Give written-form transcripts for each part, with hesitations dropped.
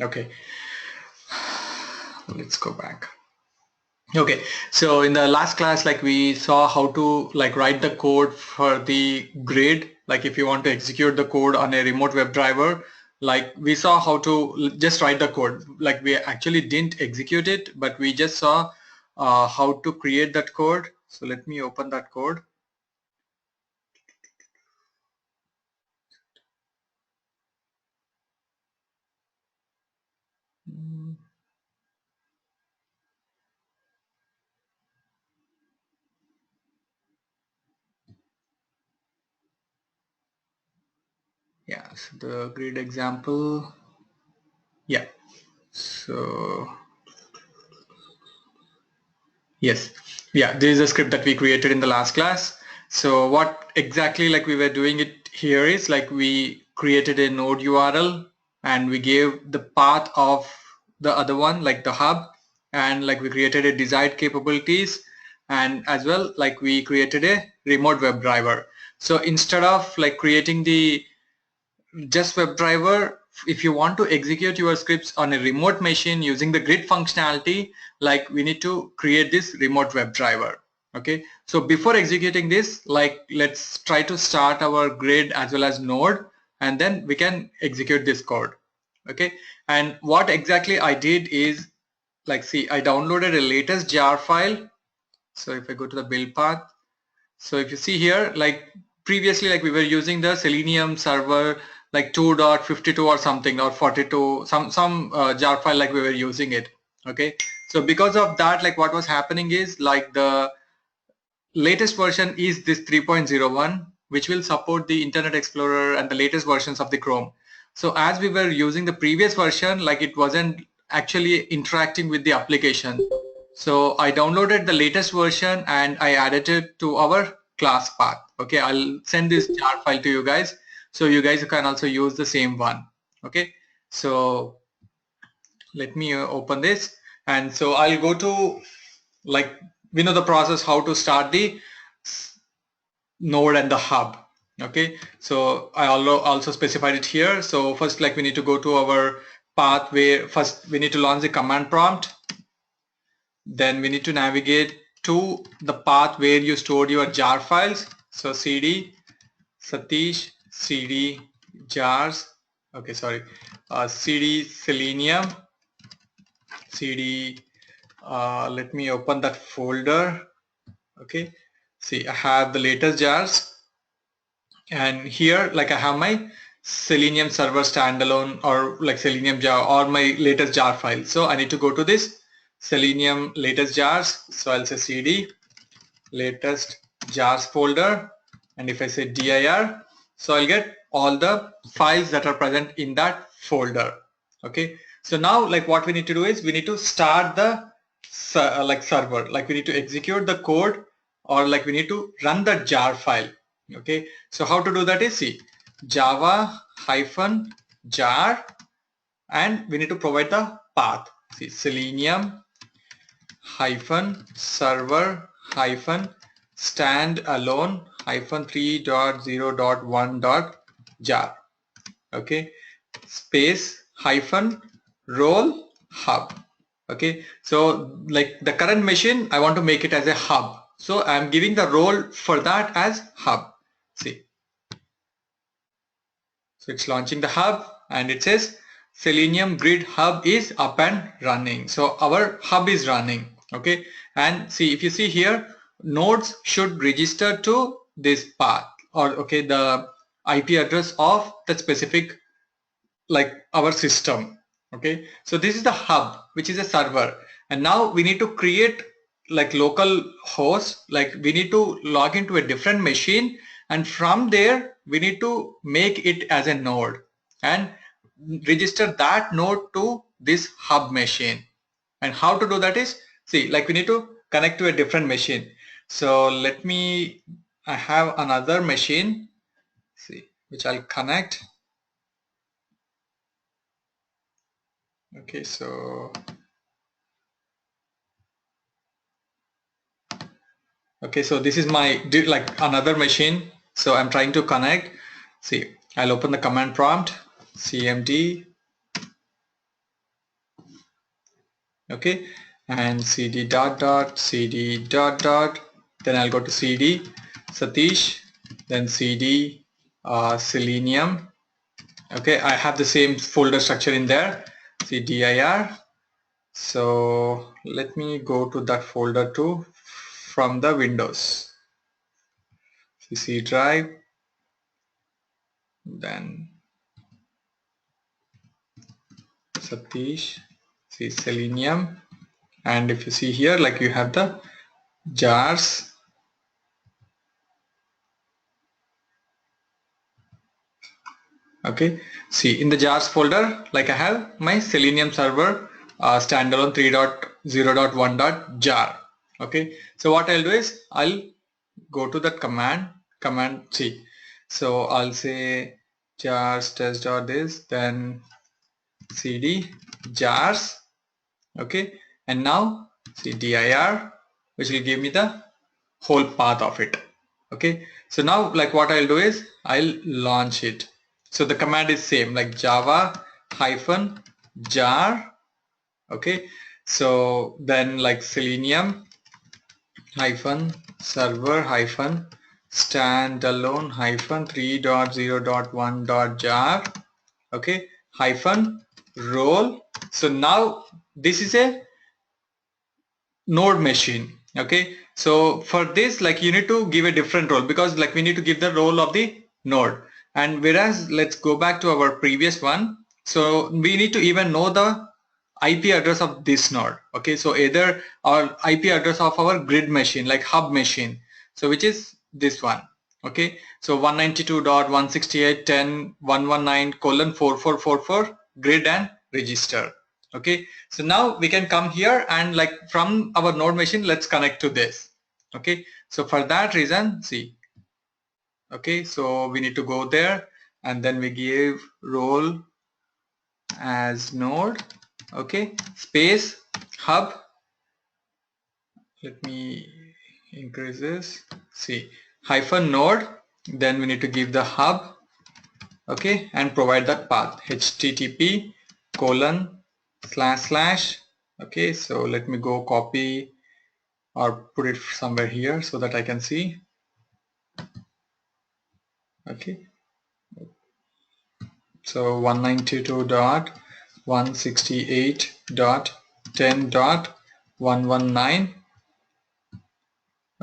Okay, let's go back. Okay, so in the last class, like we saw how to like write the code for the grid. Like if you want to execute the code on a remote web driver, like we saw how to just write the code. Like we actually didn't execute it, but we just saw how to create that code. So let me open that code. Yeah, so the grid example. Yeah, so yes, yeah, this is a script that we created in the last class. So what exactly like we were doing it here is like we created a node URL and we gave the path of the other one, like the hub, and like we created a desired capabilities, and as well like we created a remote web driver. So instead of like creating the just WebDriver, if you want to execute your scripts on a remote machine using the grid functionality, like we need to create this remote WebDriver. Okay, so before executing this, like let's try to start our grid as well as node, and then we can execute this code. Okay, and what exactly I did is like, see, I downloaded a latest jar file. So if I go to the build path, so if you see here, like previously, like we were using the Selenium server like 2.52 or something, or 42, some jar file, like we were using it. Okay, so because of that, like what was happening is like the latest version is this 3.01, which will support the Internet Explorer and the latest versions of the Chrome. So as we were using the previous version, like it wasn't actually interacting with the application. So I downloaded the latest version and I added it to our class path. Okay, I'll send this jar file to you guys, so you guys can also use the same one. Okay, so let me open this, and so I'll go to, like, we know the process how to start the node and the hub. Okay, so I also specified it here. So first, like we need to go to our path, where first we need to launch the command prompt. Then we need to navigate to the path where you stored your jar files. So cd Satish, cd jars, okay, sorry, cd selenium, cd, let me open that folder. Okay, see, I have the latest jars, and here like I have my Selenium server standalone, or like Selenium jar, or my latest jar file. So I need to go to this Selenium latest jars. So I'll say cd latest jars folder, and if I say dir, so I'll get all the files that are present in that folder. Okay, so now like what we need to do is we need to start the like server, like we need to execute the code, or like we need to run the jar file. Okay, so how to do that is, see, java hyphen jar, and we need to provide the path. See, selenium hyphen server hyphen standalone hyphen 3.0.1.jar. Okay, space hyphen role hub. Okay, so like the current machine, I want to make it as a hub, so I'm giving the role for that as hub. See, so it's launching the hub, and it says Selenium Grid Hub is up and running. So our hub is running. Okay, and see, if you see here, nodes should register to this path, or okay, the IP address of that specific, like our system. Okay, so this is the hub, which is a server, and now we need to create like local host, like we need to log into a different machine, and from there we need to make it as a node and register that node to this hub machine. And how to do that is, see, like we need to connect to a different machine. So let me, I have another machine, see, which I'll connect. Okay, so okay, so this is my like another machine. So I'm trying to connect. See, I'll open the command prompt, cmd okay, and cd dot dot cd dot dot, then I'll go to cd Satish, then cd selenium. Okay, I have the same folder structure in there, cdir. So let me go to that folder too from the Windows. C drive, then Satish, see Selenium, and if you see here, like you have the jars. Okay, see in the jars folder, like I have my Selenium server standalone 3.0.1.jar. Okay, so what I'll do is I'll go to that command C. So I'll say jars test.this, then cd jars. Okay, and now see dir, which will give me the whole path of it. Okay, so now like what I'll do is I'll launch it. So the command is same, like java hyphen jar. Okay, so then like selenium hyphen server hyphen standalone hyphen 3.0.1.jar. Okay, hyphen role. So now this is a node machine. Okay, so for this, like you need to give a different role, because like we need to give the role of the node, and whereas let's go back to our previous one. So we need to even know the IP address of this node. Okay, so either our IP address of our grid machine, like hub machine, so which is this one. Okay, so 192.168.10.119:4444 grid and register. Okay, so now we can come here and like from our node machine, let's connect to this. Okay, so for that reason, see, okay, so we need to go there and then we give role as node. Okay, space hub. Let me increase this. See, hyphen node, then we need to give the hub. Okay, and provide that path, http ://. Okay, so let me go copy or put it somewhere here so that I can see. Okay, so 192.168.10.119.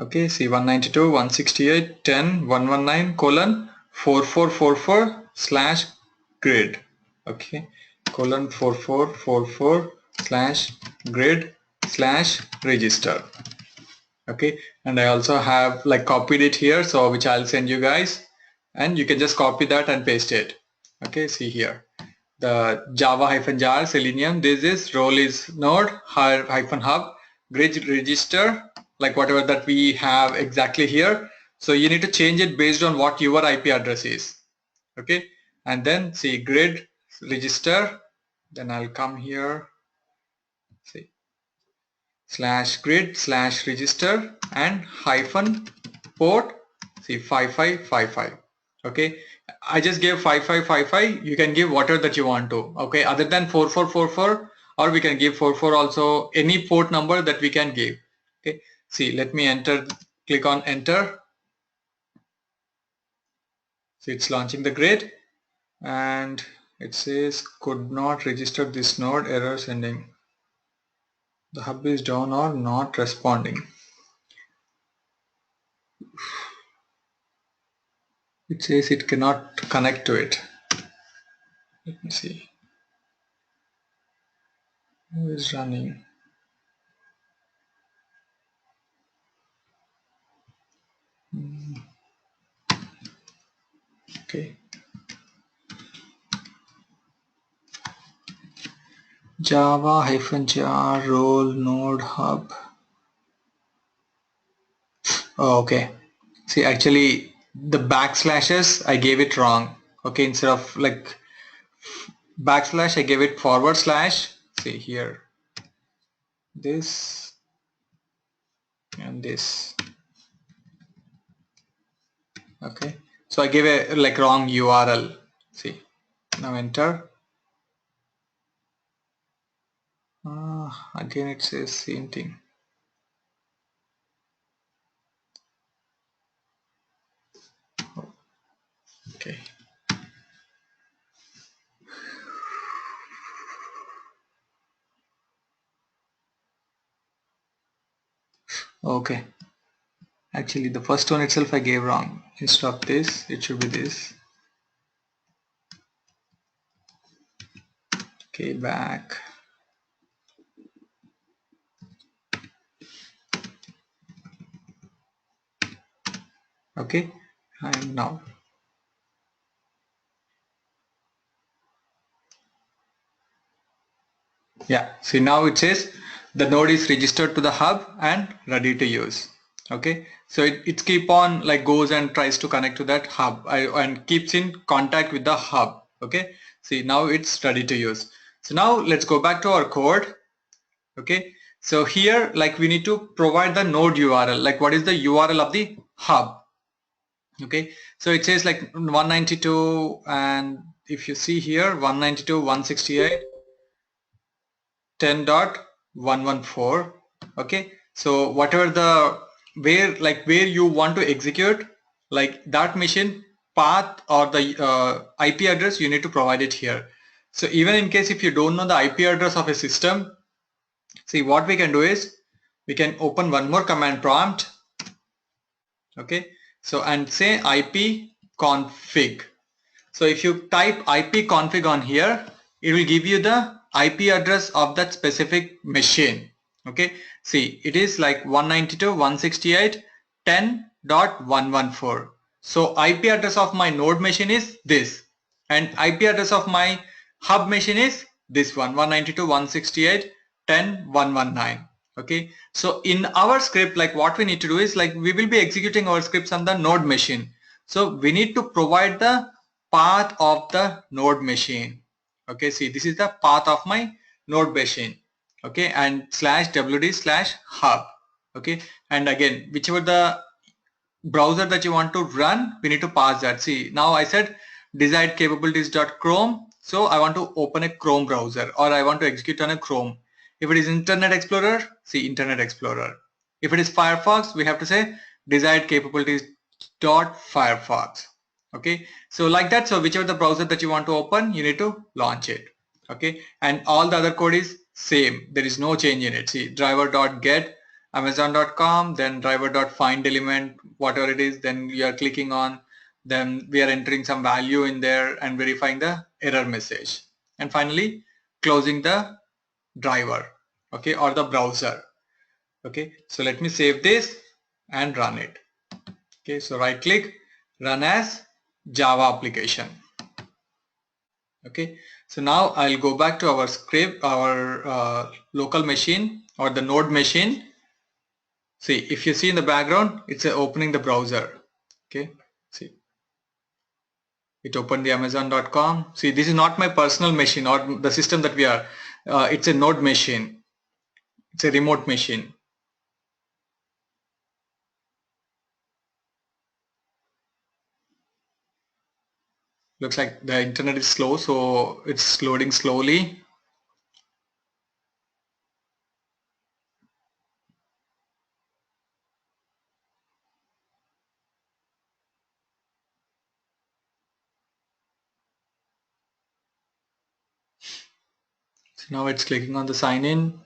Okay, see 192.168.10.119:4444/grid. Okay, :4444/grid/register. Okay, and I also have like copied it here, so which I'll send you guys, and you can just copy that and paste it. Okay, see here the java hyphen jar selenium, this is role is node hyphen hub grid register, like whatever that we have exactly here. So you need to change it based on what your IP address is. Okay, and then see grid register, then I'll come here, see /grid/register and hyphen port, see 5555. Okay, I just gave 5555. You can give whatever that you want to. Okay, other than 4444, or we can give 44 also, any port number that we can give. Okay, see, let me enter, click on enter. So it's launching the grid and it says could not register this node, error sending. The hub is down or not responding. It says it cannot connect to it. Let me see. Who is running? Okay. Java hyphen jar role node hub. Oh, okay. See, actually the backslashes I gave it wrong. Okay, instead of like backslash I gave it forward slash. See here, this and this. Okay, so I gave a like wrong URL. See, now enter. Again it says same thing. Okay. Okay. Actually, the first one itself I gave wrong. Instead of this, it should be this. Okay, back. Okay, and now. Yeah, see now it says the node is registered to the hub and ready to use. Okay, so it keep on like goes and tries to connect to that hub and keeps in contact with the hub. Okay, see now it's ready to use. So now let's go back to our code. Okay, so here like we need to provide the node URL, like what is the URL of the hub. Okay, so it says like 192, and if you see here 192.168.10.114. okay, so whatever the where you want to execute like that machine path or the IP address, you need to provide it here. So even in case if you don't know the IP address of a system, see what we can do is we can open one more command prompt. Okay, so and say IP config. So if you type IP config on here, it will give you the IP address of that specific machine. Okay, see it is like 192.168.10.114. So IP address of my node machine is this, and IP address of my hub machine is this one, 192.168.10.119. Okay, so in our script, like what we need to do is like we will be executing our scripts on the node machine. So we need to provide the path of the node machine. Okay, see this is the path of my node machine. Okay, and /wd/hub. Okay, and again whichever the browser that you want to run, we need to pass that. See now I said desired capabilities.chrome, so I want to open a Chrome browser or I want to execute on a Chrome. If it is Internet Explorer, see Internet Explorer. If it is Firefox, we have to say desired capabilities.firefox. Okay, so like that, so whichever the browser that you want to open, you need to launch it. Okay, and all the other code is same, there is no change in it. See driver.get amazon.com, then driver.find element, whatever it is, then you are clicking on, then we are entering some value in there and verifying the error message, and finally closing the driver, okay, or the browser. Okay, so let me save this and run it. Okay, so right click, run as Java application. Okay, so now I'll go back to our script, our local machine or the node machine. See, if you see in the background, it's opening the browser. Okay, see, it opened the amazon.com. See, this is not my personal machine or the system that we are. It's a node machine. It's a remote machine. Looks like the internet is slow, so it's loading slowly. So now it's clicking on the sign in.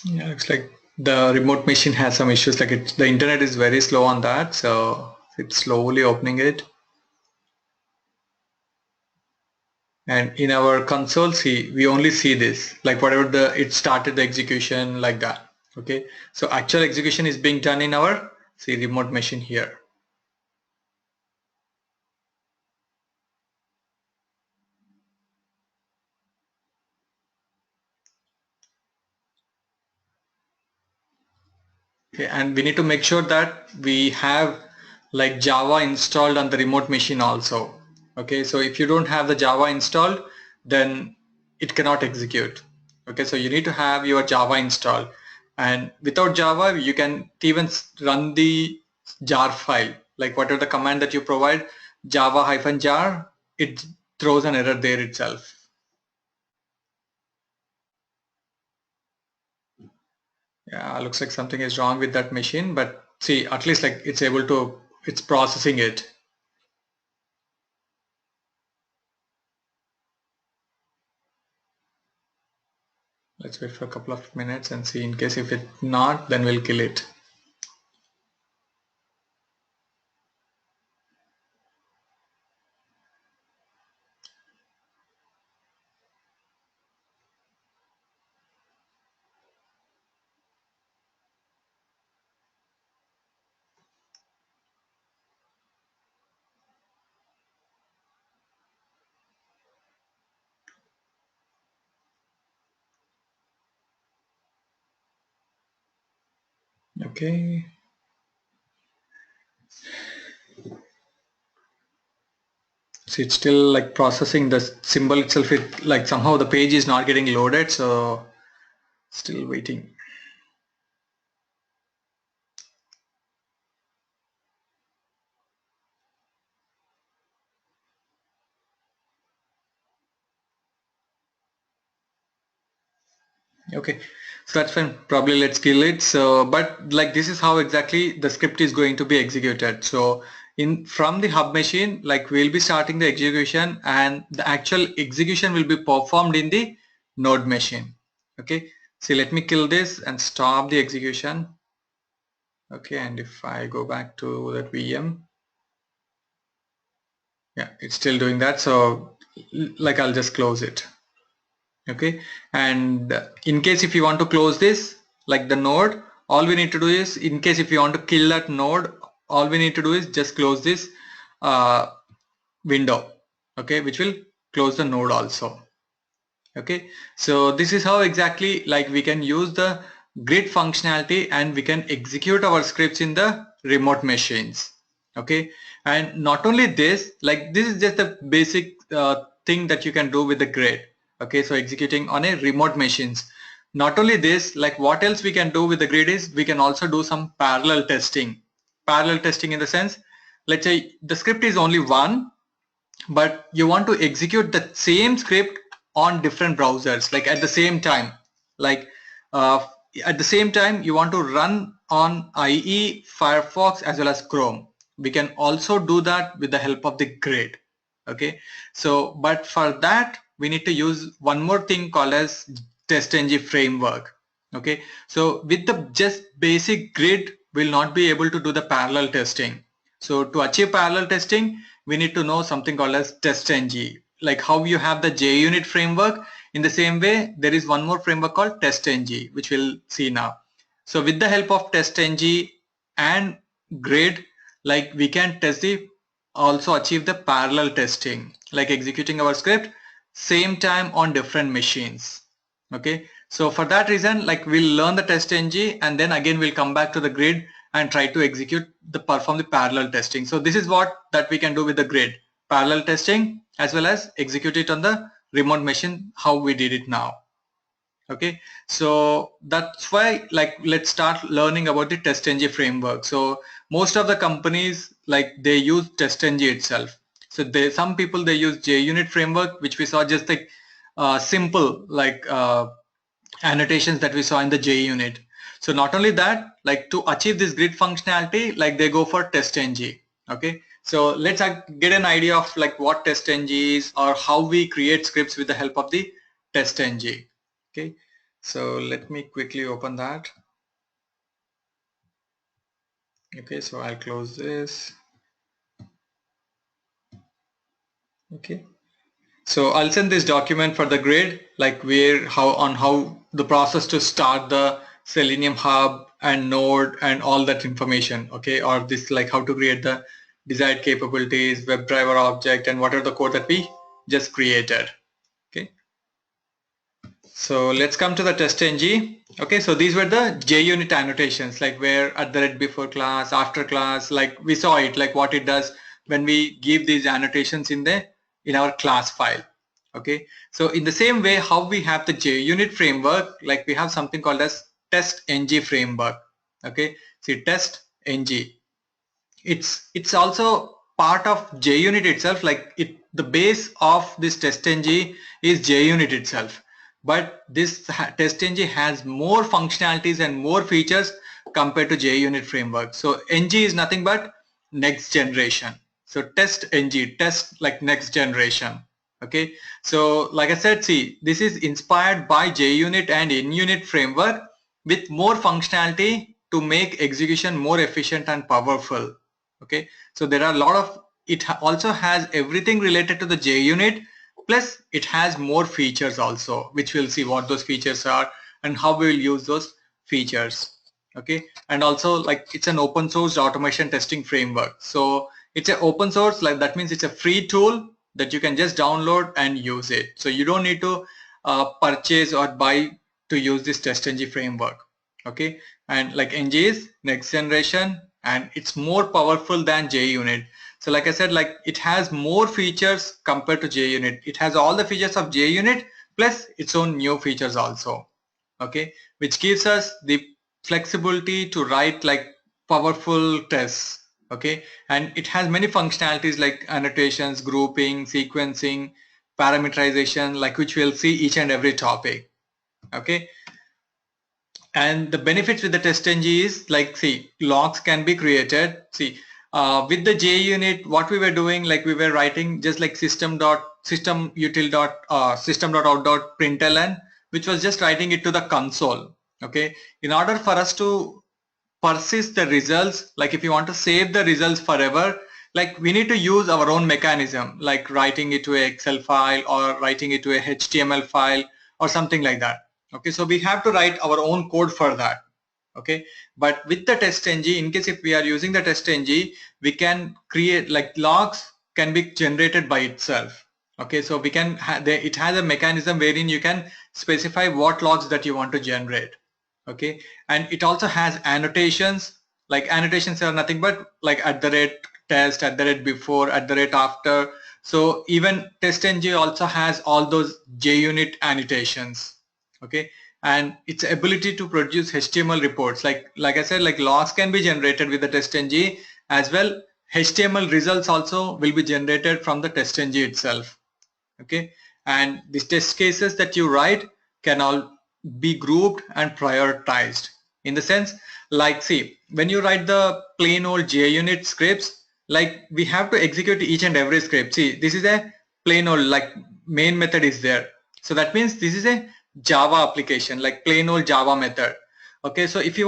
Yeah, looks like the remote machine has some issues. Like the internet is very slow on that, so it's slowly opening it. And in our console, see, we only see this, like whatever it started the execution like that. Okay, so actual execution is being done in our see remote machine here. Okay, and we need to make sure that we have like Java installed on the remote machine also. Okay, so if you don't have the Java installed, then it cannot execute. Okay, so you need to have your Java installed, and without Java you can even run the jar file, like whatever the command that you provide, java-jar, it throws an error there itself. Yeah, looks like something is wrong with that machine, but see, at least like it's processing it. Let's wait for a couple of minutes and see. In case if it's not, then we'll kill it. Okay. So it's still like processing the symbol itself. It like somehow the page is not getting loaded, so still waiting. Okay, so that's fine. Probably let's kill it. So, but like this is how exactly the script is going to be executed. So in from the hub machine, like we'll be starting the execution, and the actual execution will be performed in the node machine. Okay, so let me kill this and stop the execution. Okay, and if I go back to that VM, yeah, it's still doing that. So like I'll just close it. Okay, and in case if you want to close this, like the node, all we need to do is, in case if you want to kill that node, all we need to do is just close this uh, window, okay, which will close the node also. Okay, so this is how exactly like we can use the grid functionality and we can execute our scripts in the remote machines. Okay, and not only this, like this is just a basic thing that you can do with the grid. Okay, so executing on a remote machines. Not only this, like what else we can do with the grid is we can also do some parallel testing. Parallel testing in the sense, let's say the script is only one, but you want to execute the same script on different browsers, like at the same time, like uh, at the same time you want to run on IE, Firefox as well as Chrome. We can also do that with the help of the grid. Okay, so but for that we need to use one more thing called as TestNG framework. Okay, so with the just basic grid we'll not be able to do the parallel testing. So to achieve parallel testing, we need to know something called as TestNG. Like how you have the JUnit framework, in the same way there is one more framework called TestNG, which we'll see now. So with the help of TestNG and grid, like we can test the also achieve the parallel testing, like executing our script same time on different machines. Okay, so for that reason, like we'll learn the TestNG and then again we'll come back to the grid and try to execute the perform the parallel testing. So this is what that we can do with the grid, parallel testing as well as execute it on the remote machine how we did it now. Okay, so that's why like let's start learning about the TestNG framework. So most of the companies like they use TestNG itself. So some people they use JUnit framework, which we saw just like simple like annotations that we saw in the JUnit. So not only that, like to achieve this grid functionality, like they go for TestNG. Okay, so let's get an idea of like what TestNG is or how we create scripts with the help of the TestNG. Okay, so let me quickly open that. Okay, so I'll close this. Okay, so I'll send this document for the grid, like how the process to start the Selenium Hub and node and all that information, okay, or this like how to create the desired capabilities, WebDriver object, and what are the code that we just created. Okay, so let's come to the TestNG. Okay, so these were the JUnit annotations, like where at the red before class, after class, like we saw it, like what it does when we give these annotations in our class file. Okay, so in the same way how we have the JUnit framework, like we have something called as TestNG framework. Okay, see TestNG, it's also part of JUnit itself, like the base of this TestNG is JUnit itself, but this TestNG has more functionalities and more features compared to JUnit framework. So NG is nothing but next generation. So TestNG, test like next generation. Okay, so like I said, see, this is inspired by JUnit and NUnit framework with more functionality to make execution more efficient and powerful. Okay, so there are a lot of, it also has everything related to the JUnit, plus it has more features also, which we'll see what those features are and how we will use those features. Okay, and also like it's an open source automation testing framework. So it's an open source, like that means it's a free tool that you can just download and use it. So you don't need to purchase or buy to use this TestNG framework. Okay, and like NG is next generation and it's more powerful than JUnit. So like I said, like it has more features compared to JUnit. It has all the features of JUnit plus its own new features also. Okay, which gives us the flexibility to write like powerful tests. Okay, and it has many functionalities like annotations, grouping, sequencing, parameterization, like which we'll see each and every topic. Okay, and the benefits with the TestNG is like, see, logs can be created. See, with the JUnit, what we were doing, like we were writing just like system.out.println, which was just writing it to the console. Okay, in order for us to persist the results, like if you want to save the results forever, like we need to use our own mechanism, like writing it to a Excel file or writing it to a HTML file or something like that. Okay, so we have to write our own code for that. Okay, but with the TestNG, in case if we are using the TestNG, we can create like logs can be generated by itself. Okay, so we can it has a mechanism wherein you can specify what logs that you want to generate. Okay, and it also has annotations, like annotations are nothing but like at the rate test, at the rate before, at the rate after. So even TestNG also has all those JUnit annotations. Okay, and its ability to produce HTML reports, like I said, like logs can be generated with the TestNG as well. HTML results also will be generated from the TestNG itself. Okay, and these test cases that you write can all be grouped and prioritized, in the sense, like, see, when you write the plain old JUnit scripts, like we have to execute each and every script. See, this is a plain old, like main method is there, so that means this is a Java application, like plain old Java method. Okay, so if you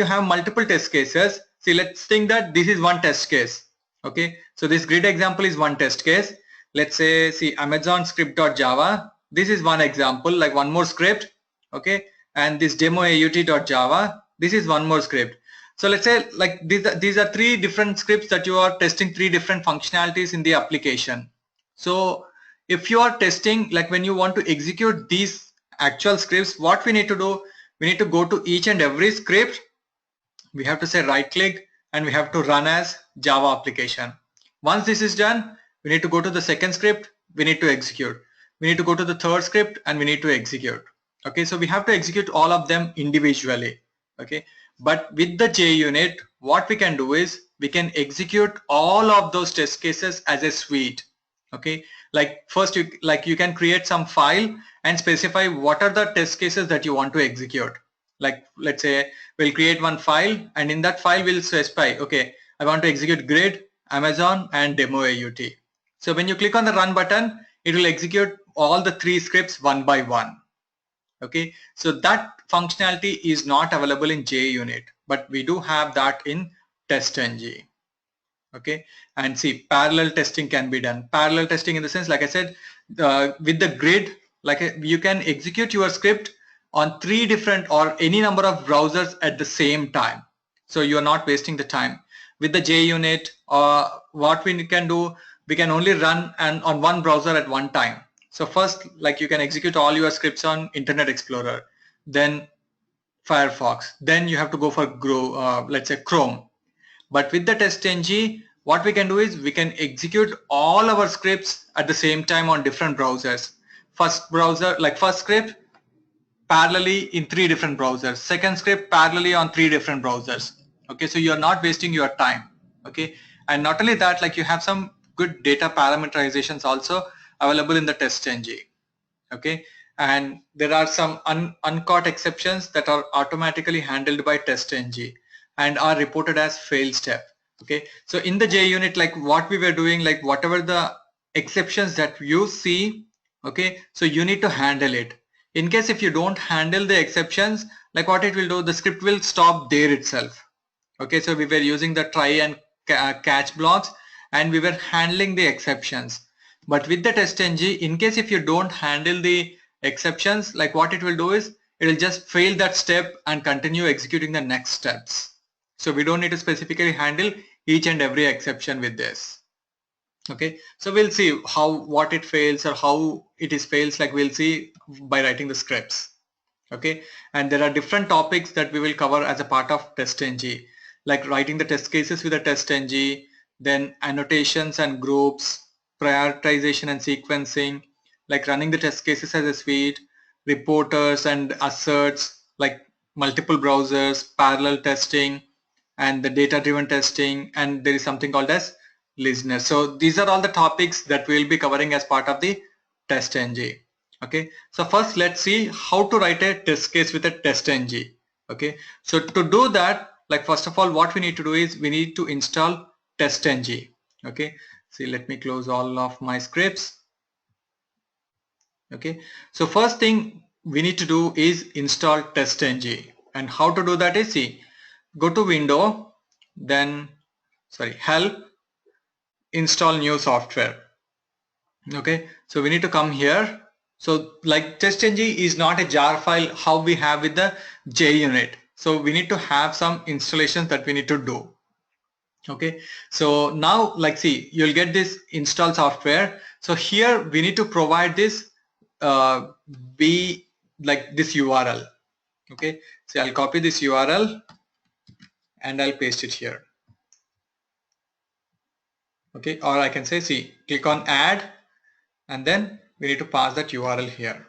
have multiple test cases, see, let's think that this is one test case. Okay, so this grid example is one test case. Let's say, see, Amazon script.java, this is one example, like one more script. Okay, and this demo aut.java, this is one more script. So let's say like these are three different scripts that you are testing, three different functionalities in the application. So if you are testing, like when you want to execute these actual scripts, what we need to do, we need to go to each and every script, we have to say right click, and we have to run as Java application. Once this is done, we need to go to the second script, we need to execute. We need to go to the third script and we need to execute. Okay, so we have to execute all of them individually. Okay, but with the JUnit, what we can do is we can execute all of those test cases as a suite. Okay, like first you can create some file and specify what are the test cases that you want to execute. Like let's say we'll create one file, and in that file we'll specify, okay, I want to execute grid, Amazon, and demo AUT. So when you click on the run button, it will execute all the three scripts one by one. Okay, so that functionality is not available in JUnit, but we do have that in TestNG. Okay, and see, parallel testing can be done. Parallel testing in the sense, like I said, with the grid, like you can execute your script on 3 different or any number of browsers at the same time. So you are not wasting the time. With the JUnit, what we can do, we can only run on one browser at one time. So first, like you can execute all your scripts on Internet Explorer, then Firefox, then you have to go for let's say Chrome. But with the TestNG, what we can do is we can execute all our scripts at the same time on different browsers. First script parallelly in 3 different browsers. Second script parallelly on 3 different browsers. Okay, so you're not wasting your time. Okay, and not only that, like you have some good data parameterizations also available in the TestNG. Okay, and there are some uncaught exceptions that are automatically handled by TestNG and are reported as fail step. Okay, so in the JUnit, like what we were doing, like whatever the exceptions that you see, okay, so you need to handle it. In case if you don't handle the exceptions, like what it will do, the script will stop there itself. Okay, so we were using the try and catch blocks and we were handling the exceptions. But with the TestNG, in case if you don't handle the exceptions, like what it will do is it will just fail that step and continue executing the next steps. So we don't need to specifically handle each and every exception with this. Okay, so we'll see what it fails or how it is fails, like we'll see by writing the scripts. Okay, and there are different topics that we will cover as a part of TestNG, like writing the test cases with the TestNG, then annotations and groups, prioritization and sequencing, like running the test cases as a suite, reporters and asserts, like multiple browsers, parallel testing, and the data-driven testing, and there is something called as listener. So these are all the topics that we'll be covering as part of the TestNG. Okay, so first let's see how to write a test case with a TestNG. Okay, so to do that, like first of all, what we need to do is we need to install TestNG. Okay, see, let me close all of my scripts. Okay, so first thing we need to do is install TestNG, and how to do that is, see, go to Window, then help, install new software. Okay, so we need to come here. So like TestNG is not a jar file how we have with the JUnit. So we need to have some installations that we need to do. Okay, so now like see, you'll get this install software. So here we need to provide this this URL. Okay, so I'll copy this URL and I'll paste it here. Okay, or I can say, see, click on add, and then we need to pass that URL here.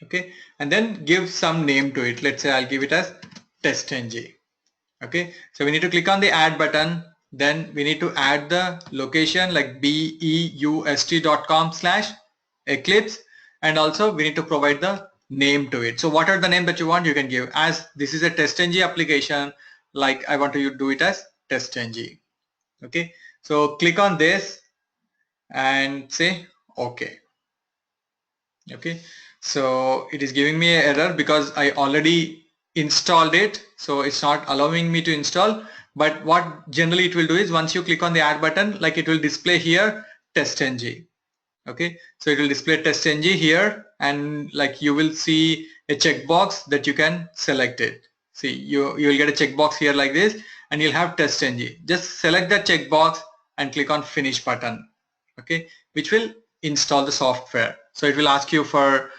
Okay, and then give some name to it. Let's say I'll give it as TestNG. Okay, so we need to click on the add button, then we need to add the location like beust.com/eclipse, and also we need to provide the name to it. So whatever the name that you want, you can give. As this is a TestNG application, like I want to do it as TestNG. Okay, so click on this and say okay. Okay, so it is giving me an error because I already installed it, so it's not allowing me to install. But what generally it will do is, once you click on the add button, like it will display here TestNG. Okay, so it will display TestNG here, and like you will see a checkbox that you can select it. See, you will get a checkbox here like this, and you'll have TestNG. Just select that checkbox and click on finish button. Okay, which will install the software. So it will ask you for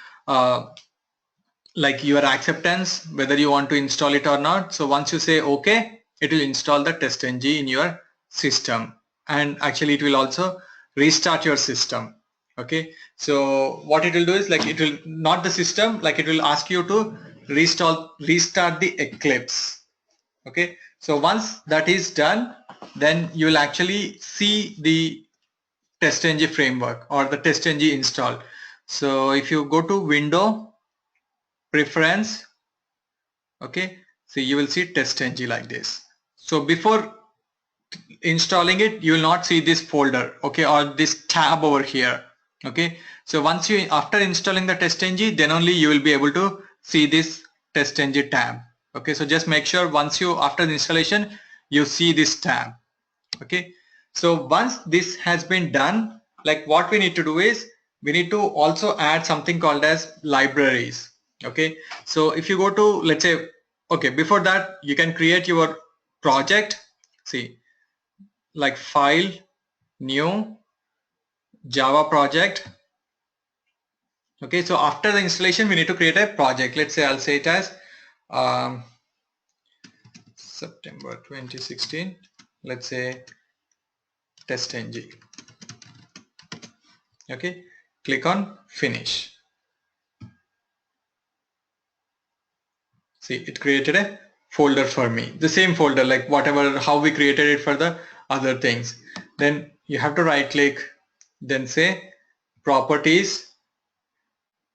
like your acceptance, whether you want to install it or not. So once you say okay, it will install the TestNG in your system, and actually it will also restart your system. Okay, so what it will do is, like it will not the system, like it will ask you to restart the Eclipse. Okay, so once that is done, then you will actually see the TestNG framework or the TestNG install. So if you go to Window, Preference, okay, so you will see TestNG like this. So before installing it, you will not see this folder, okay, or this tab over here. Okay, so once you, after installing the TestNG, then only you will be able to see this TestNG tab. Okay, so just make sure once you, after the installation, you see this tab. Okay, so once this has been done, like what we need to do is we need to also add something called as libraries. Okay, so if you go to, let's say, okay, before that you can create your project. See, like file, new, Java project. Okay, so after the installation we need to create a project. Let's say I'll say it as um, September 2016. Let's say TestNG. Okay, click on finish. See, it created a folder for me, the same folder like whatever how we created it for the other things. Then you have to right click, then say properties.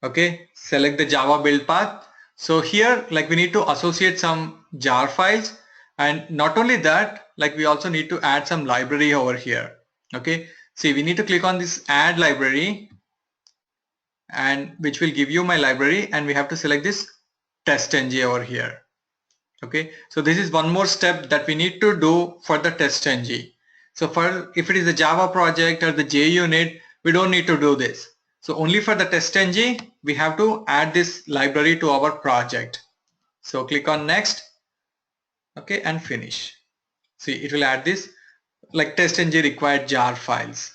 Okay, select the Java build path. So here like we need to associate some jar files, and not only that, like we also need to add some library over here. Okay, see, we need to click on this add library, and which will give you my library, and we have to select this TestNG over here. Okay, so this is one more step that we need to do for the TestNG. So for if it is a Java project or the JUnit, we don't need to do this. So only for the TestNG we have to add this library to our project. So click on next, okay, and finish. See, it will add this like TestNG required jar files.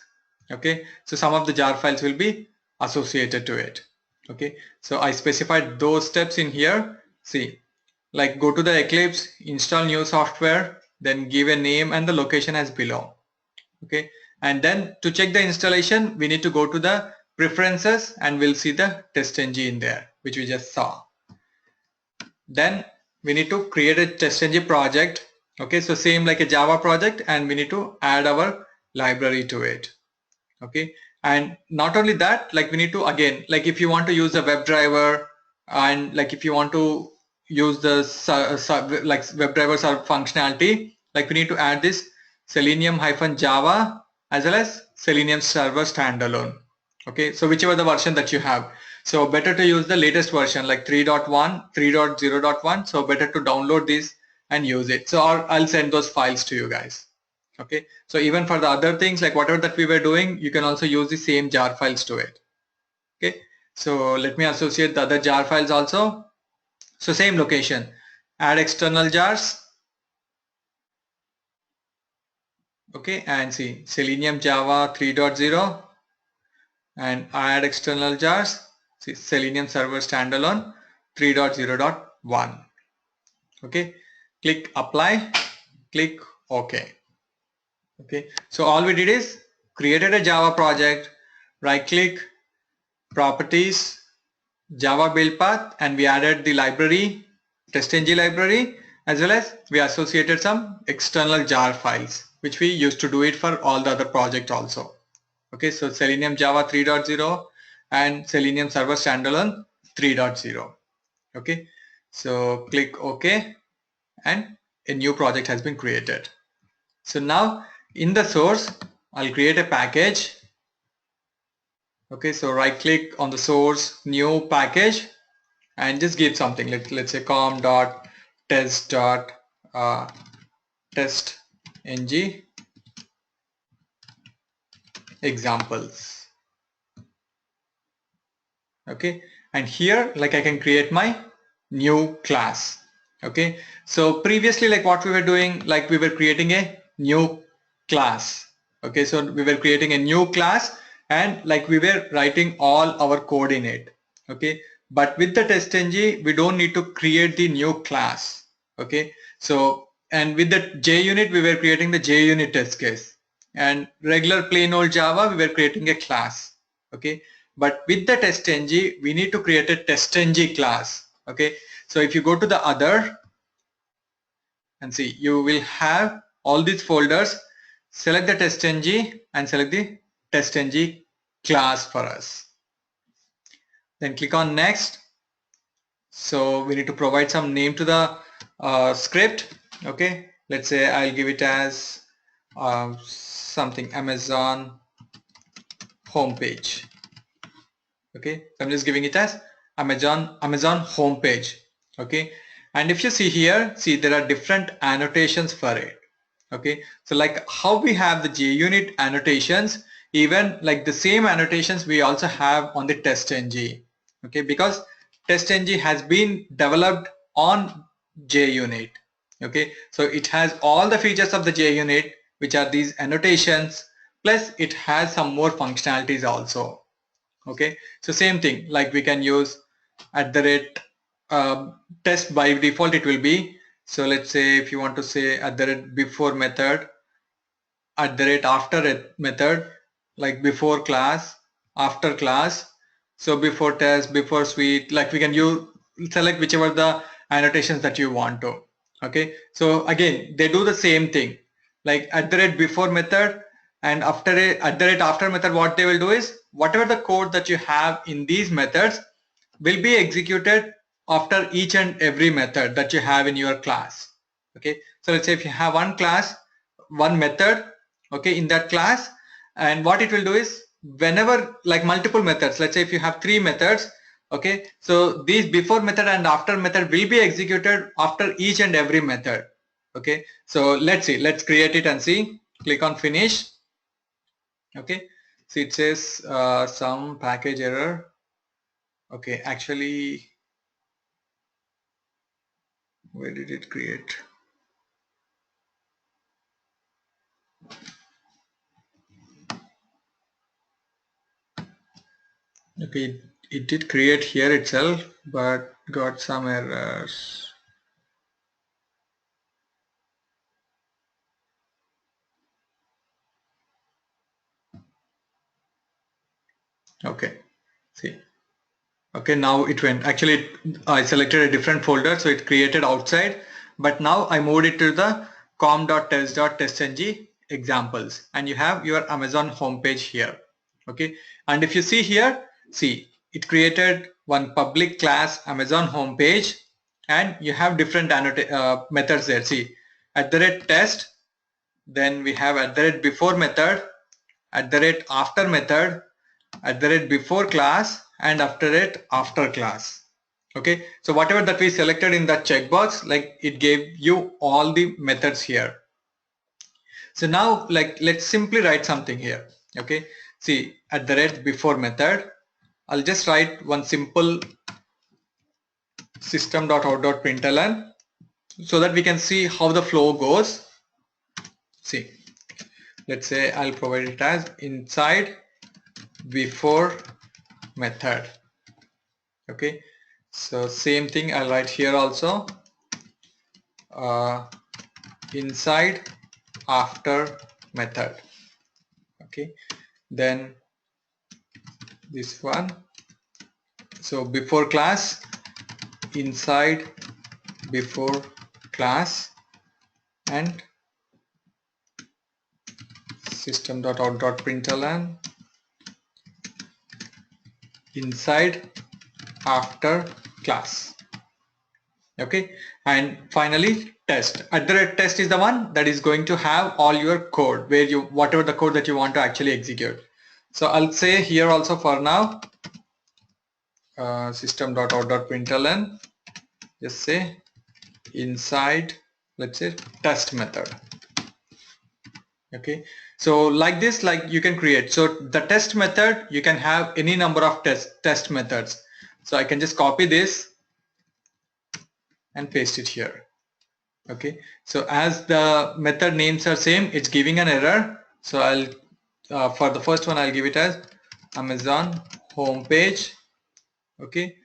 Okay, so some of the jar files will be associated to it. Okay, so I specified those steps in here. See, like go to the Eclipse, install new software, then give a name and the location as below. Okay, and then to check the installation we need to go to the preferences, and we'll see the TestNG in there, which we just saw. Then we need to create a TestNG project. Okay, so same like a Java project, and we need to add our library to it. Okay, and not only that, like we need to again, like if you want to use a WebDriver, and like if you want to use the like WebDriver functionality, like we need to add this Selenium-Java as well as Selenium Server standalone. Okay, so whichever the version that you have, so better to use the latest version like 3.1, 3.0.1. So better to download this and use it. So I'll send those files to you guys. Okay, so even for the other things like whatever that we were doing, you can also use the same jar files to it. Okay, so let me associate the other jar files also. So same location, add external jars. Okay, and see Selenium Java 3.0, and add external jars. See Selenium Server Standalone 3.0.1. Okay, click apply, click OK. Okay, so all we did is created a Java project, right click, properties, Java build path, and we added the library, TestNG library, as well as we associated some external jar files, which we used to do it for all the other project also. Okay, so Selenium Java 3.0 and Selenium Server Standalone 3.0. Okay, so click OK, and a new project has been created. So now in the source, I'll create a package. Okay, so right click on the source, new package, and just give something. Let's say com.test.testng examples. Okay, and here like I can create my new class. Okay, so previously like what we were doing, like we were creating a new class. Okay, so we were creating a new class, and like we were writing all our code in it. Okay, but with the TestNG we don't need to create the new class. Okay, so and with the JUnit we were creating the JUnit test case, and regular plain old Java we were creating a class. Okay, but with the TestNG we need to create a TestNG class. Okay, so if you go to the other and see, you will have all these folders. Select the TestNG and select the TestNG class for us. Then click on next. So we need to provide some name to the script. Okay, let's say I'll give it as something Amazon homepage. Okay, so I'm just giving it as Amazon homepage. Okay, and if you see here, see there are different annotations for it. Okay, so like how we have the JUnit annotations, even like the same annotations we also have on the TestNG. Okay, because TestNG has been developed on JUnit. Okay, so it has all the features of the JUnit, which are these annotations, plus it has some more functionalities also. Okay, so same thing, like we can use at the rate test. By default it will be, so let's say if you want to say at the rate before method, at the rate after method, like before class, after class, so before test, before suite, like we can use, select whichever the annotations that you want to. Okay, so again they do the same thing, like at the rate before method and after it, at the rate after method, what they will do is whatever the code that you have in these methods will be executed after each and every method that you have in your class. Okay, so let's say if you have one class, one method, okay, in that class, and what it will do is whenever, like multiple methods, let's say if you have 3 methods, okay, so these before method and after method will be executed after each and every method. Okay, so let's see, let's create it and see. Click on finish. Okay, so it says some package error. Okay, actually, where did it create? Okay, it did create here itself, but got some errors. Okay, see. Okay, now it went. Actually, I selected a different folder, so it created outside. But now I moved it to the com.test.testng examples, and you have your Amazon homepage here. Okay, and if you see here, see, it created one public class Amazon homepage, and you have different methods there. See, at the rate test, then we have at the rate before method, at the rate after method, at the rate before class, and after it after class. Okay, so whatever that we selected in that checkbox, like it gave you all the methods here. So now, like, let's simply write something here. Okay, see, at the rate before method, I'll just write one simple system.out.println so that we can see how the flow goes. See, let's say I'll provide it as inside before method. Okay, so same thing I'll write here also, inside after method. Okay, then this one, so before class, inside before class, and system.out.println inside after class. Okay, and finally test. At the rate test is the one that is going to have all your code, where you, whatever the code that you want to actually execute. So I'll say here also for now, system.out.println, just say inside, let's say test method. Okay, so like this, like you can create, so the test method, you can have any number of test methods. So I can just copy this and paste it here. Okay, so as the method names are same, it's giving an error. So I'll for the first one, I'll give it as Amazon homepage. Okay,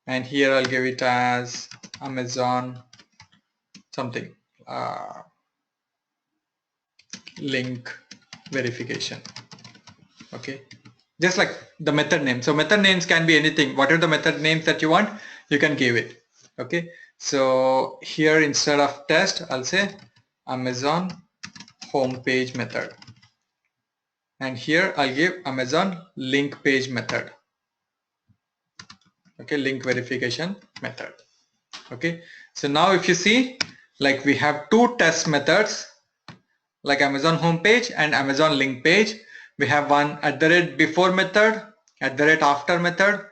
and here I'll give it as Amazon something, link verification. Okay, just like the method name. So method names can be anything, whatever the method names that you want, you can give it. Okay, so here instead of test, I'll say Amazon homepage method, and here I'll give Amazon link page method. Okay, link verification method. Okay, so now if you see, like we have two test methods, like Amazon homepage and Amazon link page. We have one at the rate before method, at the rate after method,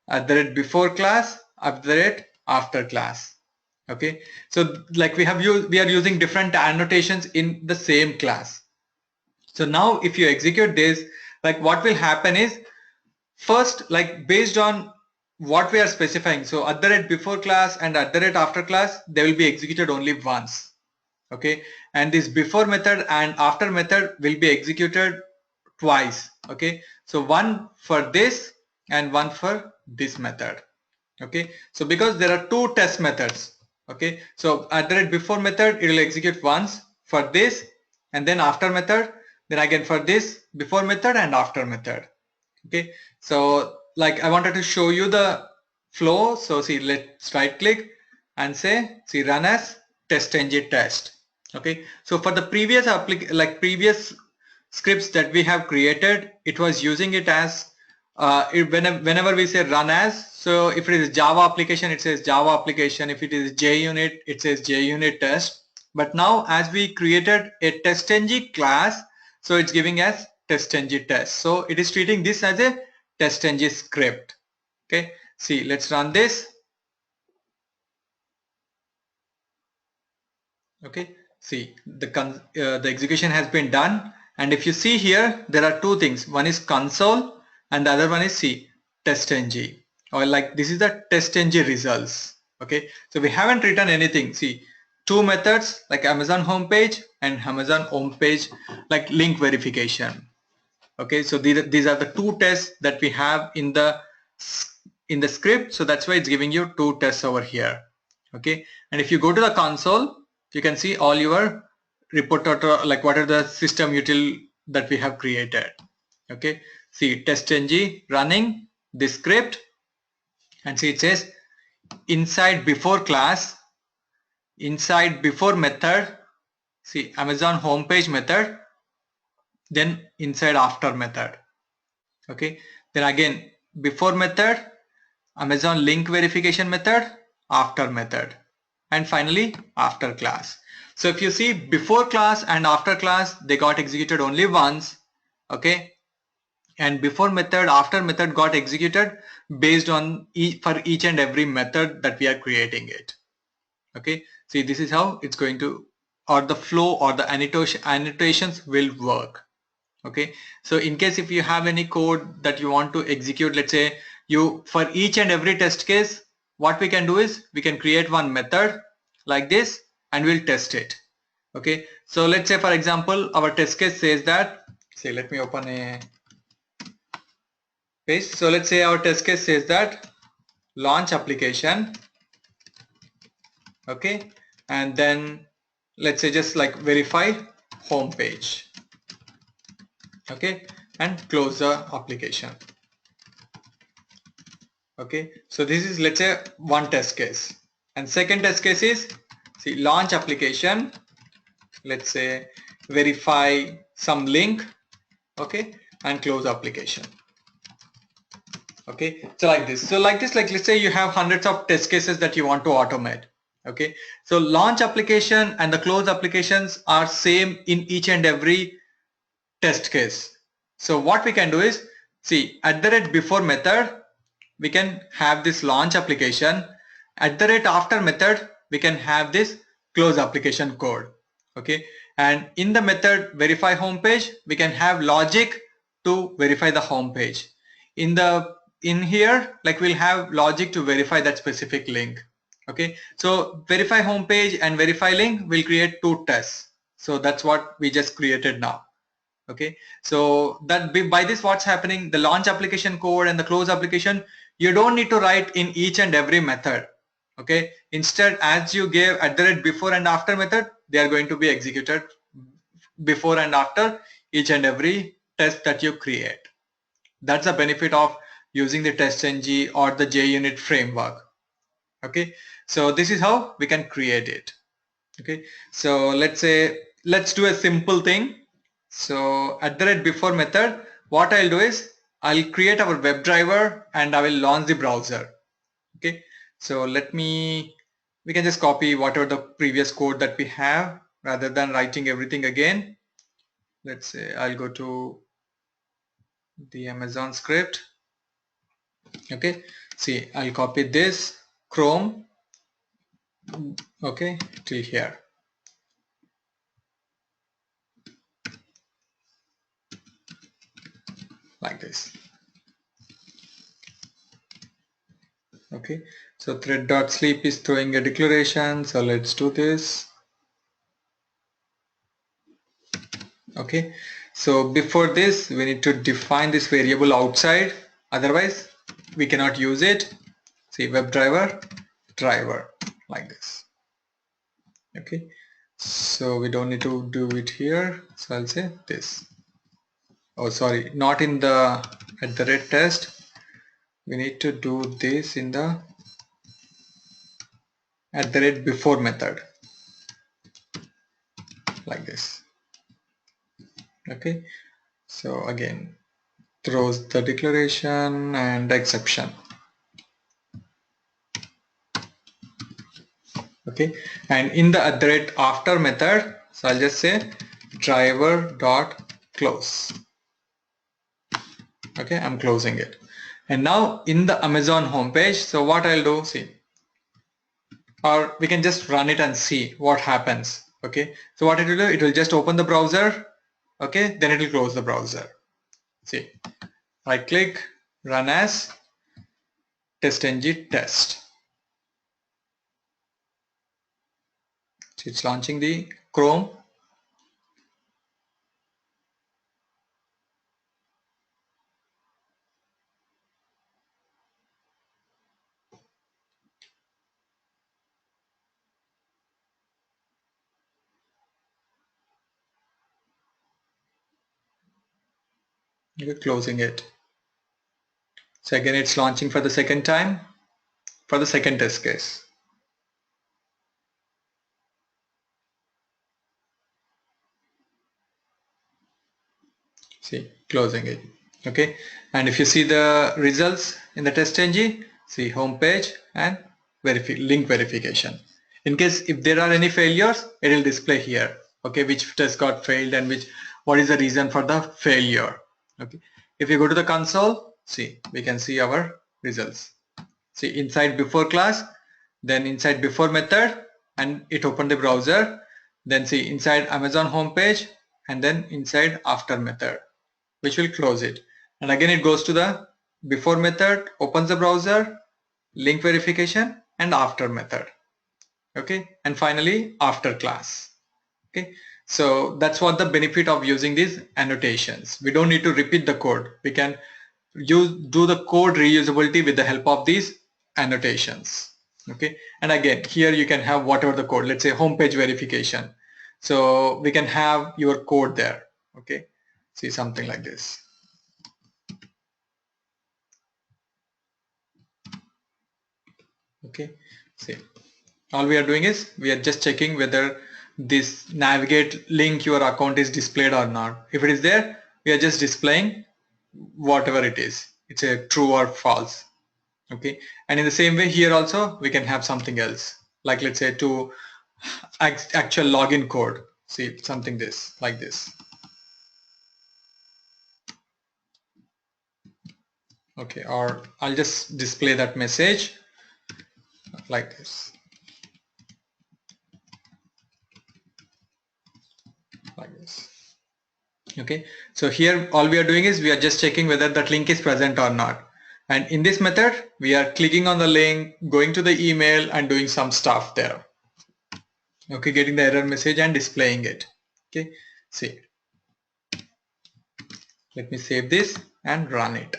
at the rate before class, at the rate after class. Okay, so like we are using different annotations in the same class. So now if you execute this, like what will happen is, first, like based on what we are specifying. So at the rate before class and at the rate after class, they will be executed only once. Okay, and this before method and after method will be executed twice. Okay, so one for this and one for this method. Okay, so because there are two test methods. Okay, so at the rate before method it will execute once for this, and then after method, then again for this before method and after method. Okay, so like I wanted to show you the flow. So see, let's right click and say, see, run as TestNG test. Okay, so for the previous previous scripts that we have created, it was using it as whenever we say run as, so if it is Java application, it says Java application. If it is JUnit, it says JUnit test. But now as we created a TestNG class, so it's giving us TestNG test. So it is treating this as a TestNG script. Okay, see, let's run this. Okay, see, the execution has been done, and if you see here, there are two things. One is console and the other one is see, TestNG, or like this is the TestNG results. Okay, so we haven't written anything. See, two methods like Amazon homepage and Amazon homepage like link verification. Okay, so these are the two tests that we have in the script, so that's why it's giving you two tests over here. Okay, and if you go to the console, you can see all your report auto, like what are the system util that we have created. Okay, see, TestNG running this script, and see, it says inside before class, inside before method, see, Amazon homepage method, then inside after method. Okay, then again before method, Amazon link verification method, after method, and finally after class. So if you see, before class and after class, they got executed only once. Okay, and before method, after method got executed based on for each and every method that we are creating it. Okay, see, this is how it's going to, or the flow or the annotations will work. Okay, so in case if you have any code that you want to execute, let's say you, for each and every test case, what we can do is we can create one method like this and we'll test it. Okay, so let's say for example our test case says that, say, let me open a page. So let's say our test case says that launch application. Okay, and then let's say just like verify home page. Okay, and close the application. Okay, so this is, let's say, one test case, and second test case is, see, launch application, let's say verify some link. Okay, and close application. Okay, so like this, like let's say you have hundreds of test cases that you want to automate. Okay, so launch application and the close applications are same in each and every test case. So what we can do is, see, at the rate before method, we can have this launch application. At the rate after method, we can have this close application code. Okay, and in the method verify home page, we can have logic to verify the home page. In here, like, we'll have logic to verify that specific link. Okay, so verify home page and verify link will create two tests. So that's what we just created now. Okay, so that by this, what's happening, the launch application code and the close application, you don't need to write in each and every method. Okay, instead, as you gave at the rate before and after method, they are going to be executed before and after each and every test that you create. That's the benefit of using the TestNG or the JUnit framework. Okay, so this is how we can create it. Okay, so let's say, let's do a simple thing. So at the rate before method, what I'll do is I'll create our WebDriver and I will launch the browser. Okay, so we can just copy whatever the previous code that we have rather than writing everything again. Let's say I'll go to the Amazon script. Okay, see, I'll copy this Chrome. Okay, till here. Like this. Okay, so thread.sleep is throwing a declaration, so let's do this. Okay, so before this we need to define this variable outside, otherwise we cannot use it. See, driver like this. Okay, so we don't need to do it here, so I'll say this. Oh sorry, not in the @test, we need to do this in the @before method like this. Okay, so again throws the declaration and exception. Okay, and in the @after method, so I'll just say driver dot close. Okay, I'm closing it. And now in the Amazon homepage, so what I'll do, see, or we can just run it and see what happens. Okay, so what it will do, it will just open the browser. Okay, then it will close the browser. See, right click, run as TestNG test. So it's launching the Chrome. You're closing it. So again, it's launching for the second time for the second test case. See, closing it. Okay, and if you see the results in the TestNG, see home page and link verification. In case if there are any failures, it will display here. Okay, which test got failed and what is the reason for the failure. Okay, if you go to the console, see, we can see our results. See, inside before class, then inside before method, and it opened the browser. Then see inside Amazon homepage, and then inside after method, which will close it. And again it goes to the before method, opens the browser, link verification, and after method. Okay, and finally after class. Okay, so that's what the benefit of using these annotations. We don't need to repeat the code. We can do the code reusability with the help of these annotations. Okay, and again here you can have whatever the code, let's say homepage verification, so we can have your code there. Okay, see something like this. Okay, see, all we are doing is we are just checking whether this navigate link your account is displayed or not. If it is there, we are just displaying whatever it is. It's a true or false. Okay, and in the same way here also we can have something else, like let's say to actual login code. See something this like this. Okay, or I'll just display that message like this, like this. Okay, so here all we are doing is we are just checking whether that link is present or not, and in this method we are clicking on the link, going to the email and doing some stuff there. Okay, getting the error message and displaying it. Okay, see, let me save this and run it.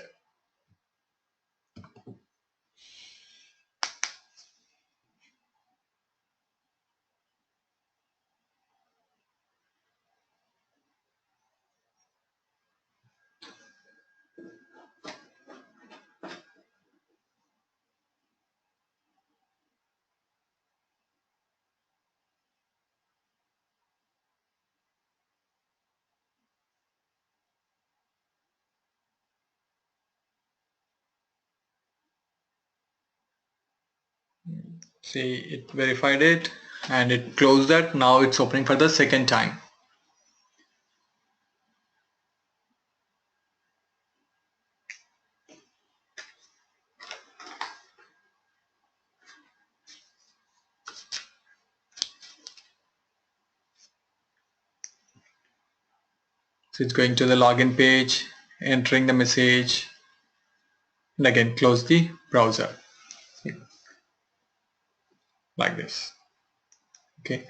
See, it verified it and it closed that. Now it's opening for the second time. So it's going to the login page, entering the message, and again close the browser. See, like this. Okay,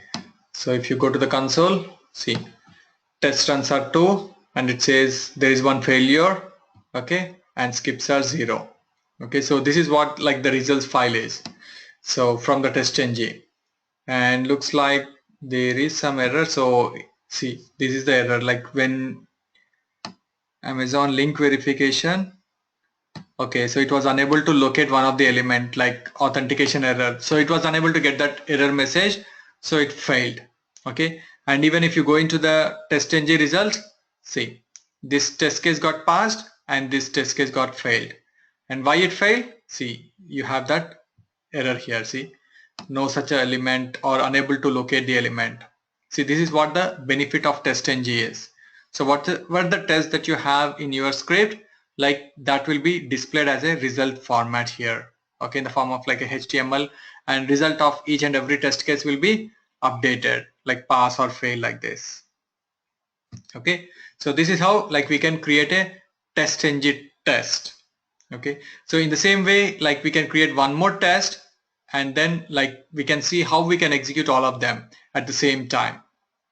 so if you go to the console, see, test runs are 2 and it says there is one failure, okay, and skips are 0. Okay, so this is what like the results file is. So from the TestNG, and looks like there is some error. So see, this is the error, like when Amazon link verification. Okay, so it was unable to locate one of the element, like authentication error. So it was unable to get that error message, so it failed. Okay, and even if you go into the TestNG results, see, this test case got passed and this test case got failed. And why it failed? See, you have that error here. See, no such element or unable to locate the element. See, this is what the benefit of TestNG is. So what the tests that you have in your script, like that will be displayed as a result format here, okay, in the form of like a HTML, and result of each and every test case will be updated, like pass or fail, like this. Okay, so this is how like we can create a TestNG test. Okay, so in the same way, like we can create one more test, and then like we can see how we can execute all of them at the same time.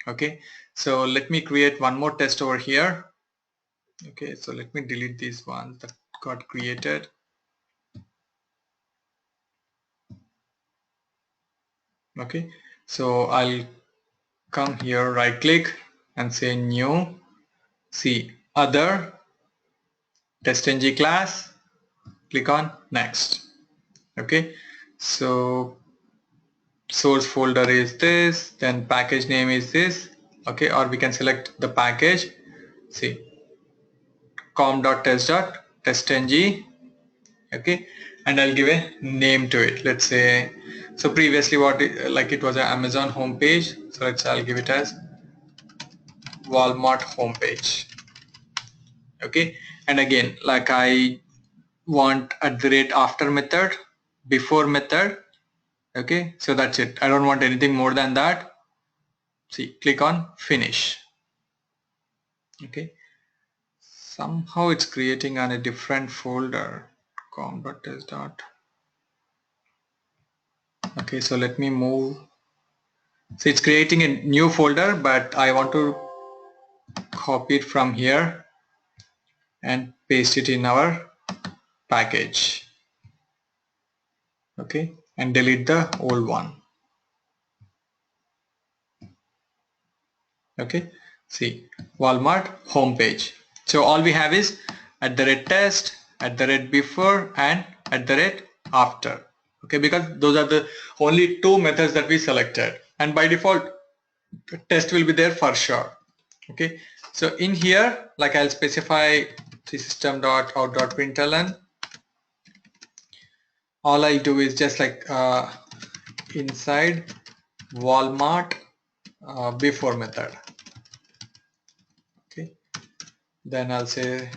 Okay, so let me create one more test over here. Okay, so let me delete these ones that got created. Okay, so I'll come here, right click and say new, see other, TestNG class, click on next. Okay, so source folder is this, then package name is this. Okay, or we can select the package, see com.test.testng. Okay, and I'll give a name to it. Let's say, so previously what like it was an Amazon homepage, so I'll give it as Walmart homepage. Okay, and again, like I want @after method, before method. Okay, so that's it. I don't want anything more than that. See, click on finish. Okay, somehow it's creating on a different folder, com.test. Okay, so let me move. So it's creating a new folder, but I want to copy it from here and paste it in our package. Okay, and delete the old one. Okay, see, Walmart homepage. So all we have is @test, @before, and @after. Okay, because those are the only two methods that we selected, and by default test will be there for sure. Okay, so in here, like I'll specify system.out.println. All I'll do is just like inside Walmart before method. Okay, then I'll say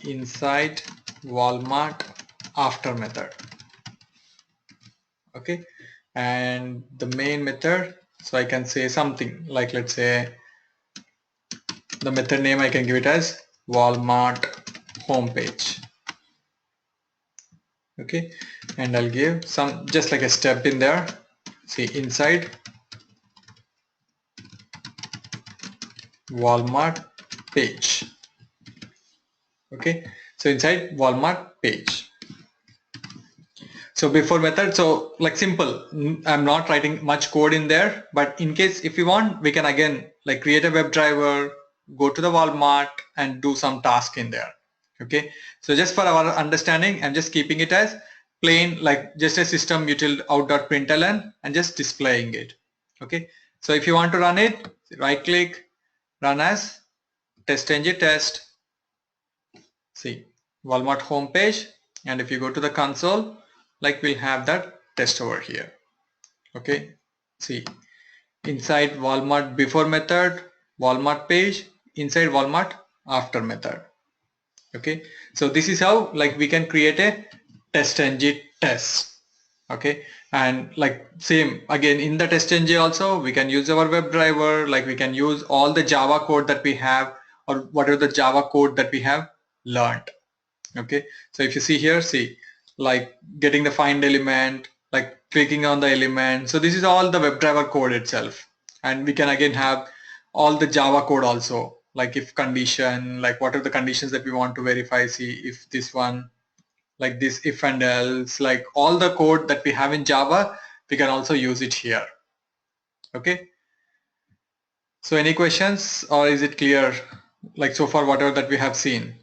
inside Walmart after method. Okay, and the main method, so I can say something like, let's say the method name I can give it as Walmart homepage. Okay, and I'll give some just like a step in there. See, inside Walmart page. Okay, so inside Walmart page. So before method, so like simple, I'm not writing much code in there, but in case if you want, we can again like create a WebDriver, go to the Walmart and do some task in there. Okay, so just for our understanding, I'm just keeping it as plain, like just a system util out.println and just displaying it. Okay, so if you want to run it, right click, run as TestNG test. See, Walmart homepage, and if you go to the console, like we'll have that test over here. Okay, see, inside Walmart before method, Walmart page, inside Walmart after method. Okay, so this is how like we can create a TestNG test. Okay, and like same again in the TestNG also we can use our WebDriver, like we can use all the Java code that we have or whatever the Java code that we have learned. Okay, so if you see here, see, like getting the find element, like clicking on the element. So this is all the WebDriver code itself. And we can again have all the Java code also, like if condition, like what are the conditions that we want to verify. See if this one, like this if and else, like all the code that we have in Java, we can also use it here. Okay. So any questions, or is it clear, like so far whatever that we have seen?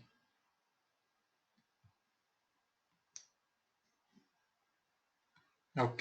Okay.